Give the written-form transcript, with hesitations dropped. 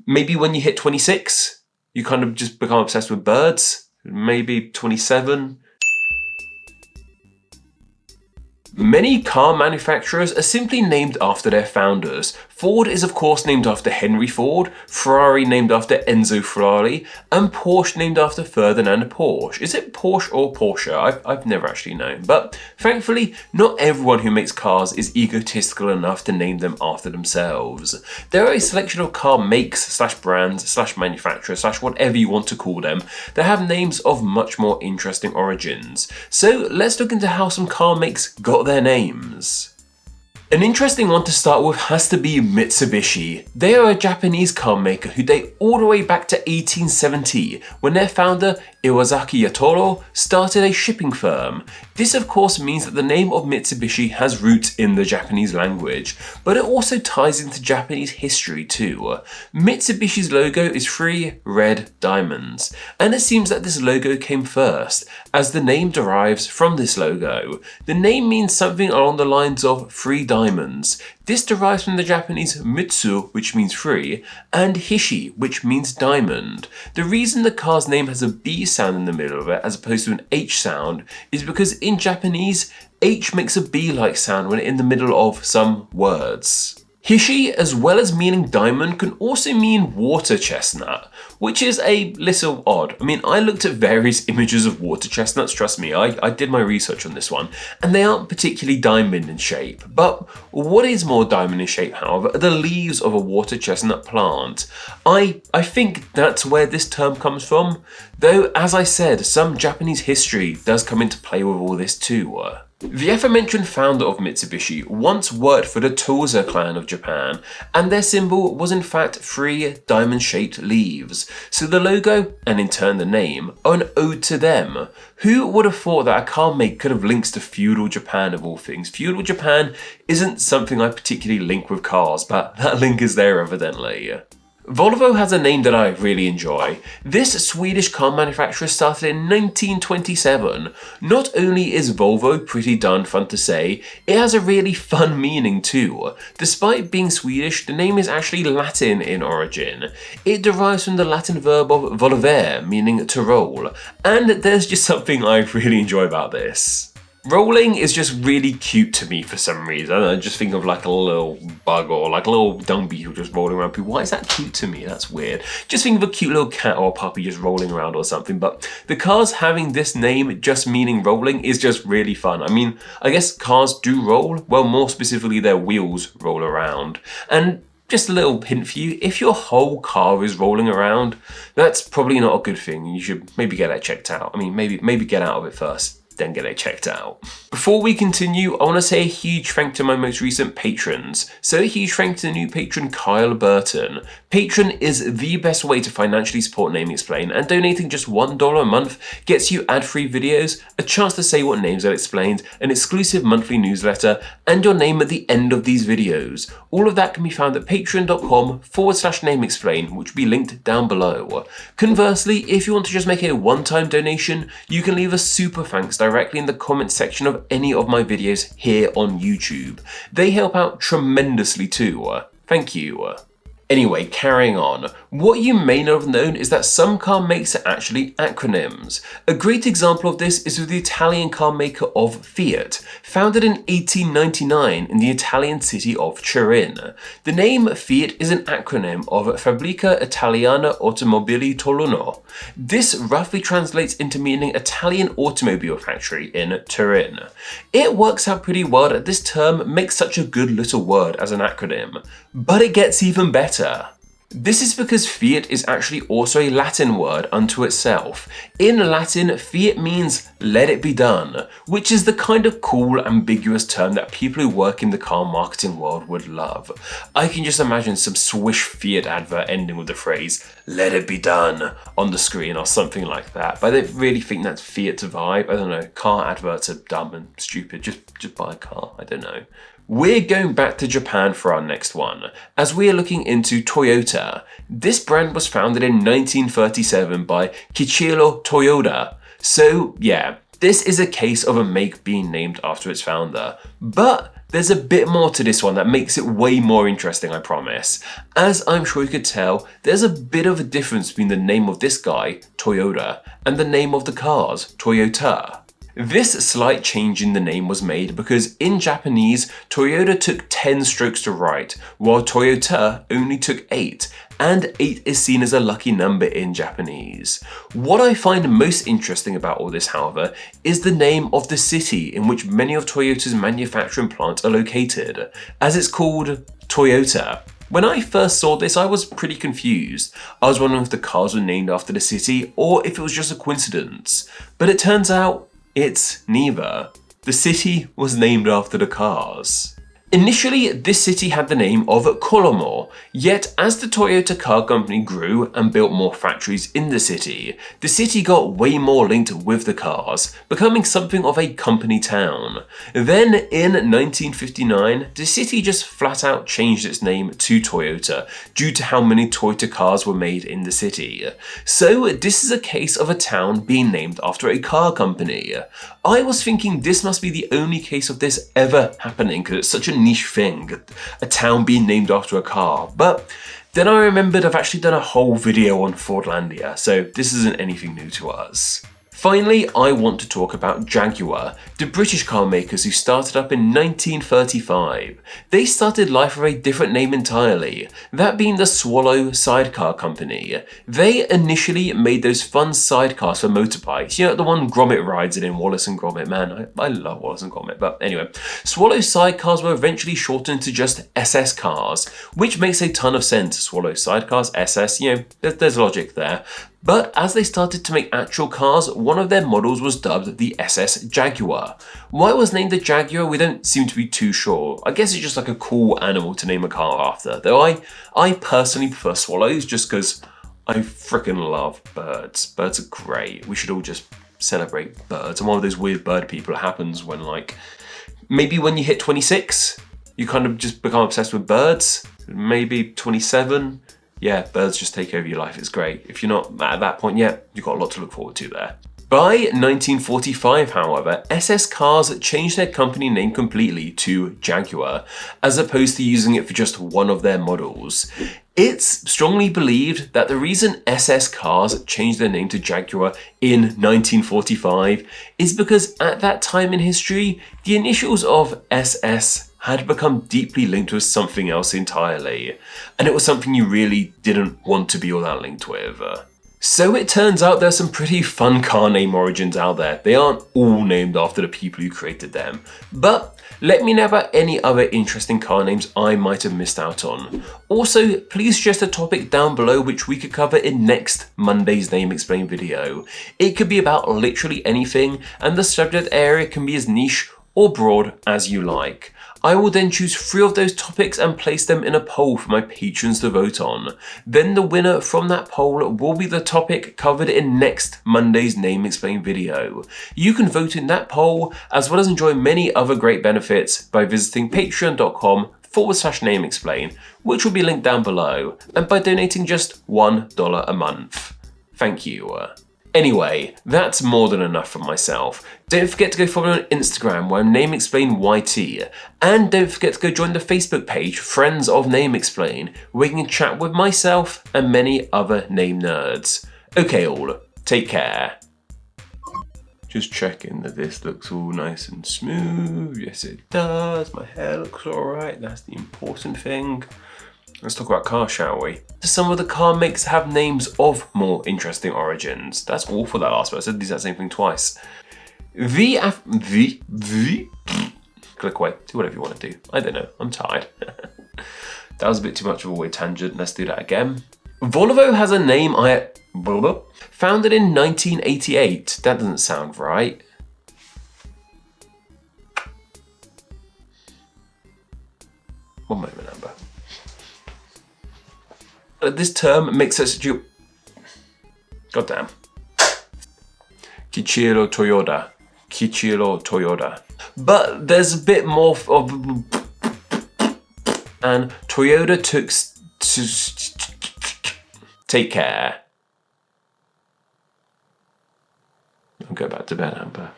Maybe when you hit 26, you kind of just become obsessed with birds. Maybe 27. Many car manufacturers are simply named after their founders. Ford is of course named after Henry Ford, Ferrari named after Enzo Ferrari, and Porsche named after Ferdinand Porsche. Is it Porsche or Porsche? I've never actually known. But thankfully, not everyone who makes cars is egotistical enough to name them after themselves. There are a selection of car makes / brands / manufacturers / whatever you want to call them that have names of much more interesting origins. So let's look into how some car makes got their names. An interesting one to start with has to be Mitsubishi. They are a Japanese car maker who date all the way back to 1870 when their founder Iwasaki Yatoro started a shipping firm. This of course means that the name of Mitsubishi has roots in the Japanese language, but it also ties into Japanese history too. Mitsubishi's logo is 3 red diamonds, and it seems that this logo came first, as the name derives from this logo. The name means something along the lines of 3 diamonds. This derives from the Japanese Mitsu, which means 3, and Hishi, which means diamond. The reason the car's name has a B sound in the middle of it as opposed to an H sound is because in Japanese, H makes a B-like sound when in the middle of some words. Hishi, as well as meaning diamond, can also mean water chestnut, which is a little odd. I mean, I looked at various images of water chestnuts, trust me, I did my research on this one, and they aren't particularly diamond in shape. But what is more diamond in shape, however, are the leaves of a water chestnut plant. I think that's where this term comes from, though, as I said, some Japanese history does come into play with all this too. The aforementioned founder of Mitsubishi once worked for the Tosa clan of Japan, and their symbol was in fact 3 diamond-shaped leaves. So the logo, and in turn the name, are an ode to them. Who would have thought that a car make could have links to feudal Japan of all things? Feudal Japan isn't something I particularly link with cars, but that link is there evidently. Volvo has a name that I really enjoy. This Swedish car manufacturer started in 1927. Not only is Volvo pretty darn fun to say, it has a really fun meaning too. Despite being Swedish, the name is actually Latin in origin. It derives from the Latin verb of volvere, meaning to roll, and there's just something I really enjoy about this. Rolling is just really cute to me for some reason. I just think of like a little bug or like a little dung beetle just rolling around. Why is that cute to me? That's weird. Just think of a cute little cat or a puppy just rolling around or something. But the cars having this name just meaning rolling is just really fun. I mean, I guess cars do roll. Well, more specifically, their wheels roll around. And just a little hint for you, if your whole car is rolling around, that's probably not a good thing. You should maybe get that checked out. I mean, maybe get out of it first, then get it checked out. Before we continue, I want to say a huge thank to my most recent patrons. So a huge thank to the new patron Kyle Burton. Patron is the best way to financially support Name Explain, and donating just $1 a month gets you ad-free videos, a chance to say what names are explained, an exclusive monthly newsletter, and your name at the end of these videos. All of that can be found at patreon.com/nameexplain, which will be linked down below. Conversely, if you want to just make a one-time donation, you can leave a super thanks directly in the comment section of any of my videos here on YouTube. They help out tremendously too. Thank you. Anyway, carrying on. What you may not have known is that some car makes are actually acronyms. A great example of this is with the Italian car maker of Fiat, founded in 1899 in the Italian city of Turin. The name Fiat is an acronym of Fabbrica Italiana Automobili Torino. This roughly translates into meaning Italian automobile factory in Turin. It works out pretty well that this term makes such a good little word as an acronym, but it gets even better. This is because Fiat is actually also a Latin word unto itself. In Latin, Fiat means let it be done, which is the kind of cool, ambiguous term that people who work in the car marketing world would love. I can just imagine some swish Fiat advert ending with the phrase, let it be done, on the screen or something like that. But I don't really think that's Fiat's vibe. I don't know, car adverts are dumb and stupid, just buy a car, I don't know. We're going back to Japan for our next one, as we are looking into Toyota. This brand was founded in 1937 by Kiichiro Toyoda. So yeah, this is a case of a make being named after its founder. But there's a bit more to this one that makes it way more interesting, I promise. As I'm sure you could tell, there's a bit of a difference between the name of this guy, Toyota, and the name of the cars, Toyota. This slight change in the name was made because in Japanese, Toyota took 10 strokes to write, while Toyota only took 8, and 8 is seen as a lucky number in Japanese. What I find most interesting about all this, however, is the name of the city in which many of Toyota's manufacturing plants are located, as it's called Toyota. When I first saw this, I was pretty confused. I was wondering if the cars were named after the city or if it was just a coincidence. But it turns out it's neither. The city was named after the cars. Initially, this city had the name of Kolomo, yet as the Toyota car company grew and built more factories in the city got way more linked with the cars, becoming something of a company town. Then in 1959, the city just flat out changed its name to Toyota due to how many Toyota cars were made in the city. So this is a case of a town being named after a car company. I was thinking this must be the only case of this ever happening because it's such a niche thing, a town being named after a car. But then I remembered I've actually done a whole video on Fordlandia, so this isn't anything new to us. Finally, I want to talk about Jaguar, the British car makers who started up in 1935. They started life with a different name entirely, that being the Swallow Sidecar Company. They initially made those fun sidecars for motorbikes, you know, the one Gromit rides in Wallace and Gromit. Man, I love Wallace and Gromit, but anyway. Swallow sidecars were eventually shortened to just SS cars, which makes a ton of sense. Swallow sidecars, SS, you know, there's logic there. But as they started to make actual cars, one of their models was dubbed the SS Jaguar. Why it was named the Jaguar, we don't seem to be too sure. I guess it's just like a cool animal to name a car after. Though I personally prefer swallows just because I freaking love birds. Birds are great. We should all just celebrate birds. I'm one of those weird bird people. It happens when maybe when you hit 26, you kind of just become obsessed with birds. Maybe 27. Yeah, birds just take over your life. It's great. If you're not at that point yet, you've got a lot to look forward to there. By 1945, however, SS Cars changed their company name completely to Jaguar, as opposed to using it for just one of their models. It's strongly believed that the reason SS Cars changed their name to Jaguar in 1945 is because at that time in history, the initials of SS had become deeply linked with something else entirely, and it was something you really didn't want to be all that linked with. So it turns out there's some pretty fun car name origins out there. They aren't all named after the people who created them. But let me know about any other interesting car names I might have missed out on. Also, please suggest a topic down below which we could cover in next Monday's Name Explain video. It could be about literally anything, and the subject area can be as niche or broad as you like. I will then choose 3 of those topics and place them in a poll for my patrons to vote on. Then the winner from that poll will be the topic covered in next Monday's Name Explain video. You can vote in that poll as well as enjoy many other great benefits by visiting patreon.com/nameexplain, which will be linked down below, and by donating just $1 a month. Thank you. Anyway, that's more than enough from myself. Don't forget to go follow me on Instagram where I'm NameExplainYT, and don't forget to go join the Facebook page Friends of Name Explain, where you can chat with myself and many other name nerds. Okay all, take care. Just checking that this looks all nice and smooth. Yes it does, my hair looks alright, that's the important thing. Let's talk about cars, shall we? Some of the car makes have names of more interesting origins. That's all for that last bit. I said the exact same thing twice. Click away. Do whatever you want to do. I don't know. I'm tired. That was a bit too much of a weird tangent. Let's do that again. Volvo has a name founded in 1988. That doesn't sound right. One moment, Amber. This term makes us do. Goddamn. Kichiro Toyota. Kichiro Toyota. But there's a bit more of. And Toyota took. Take care. I'll go back to bed, Amber.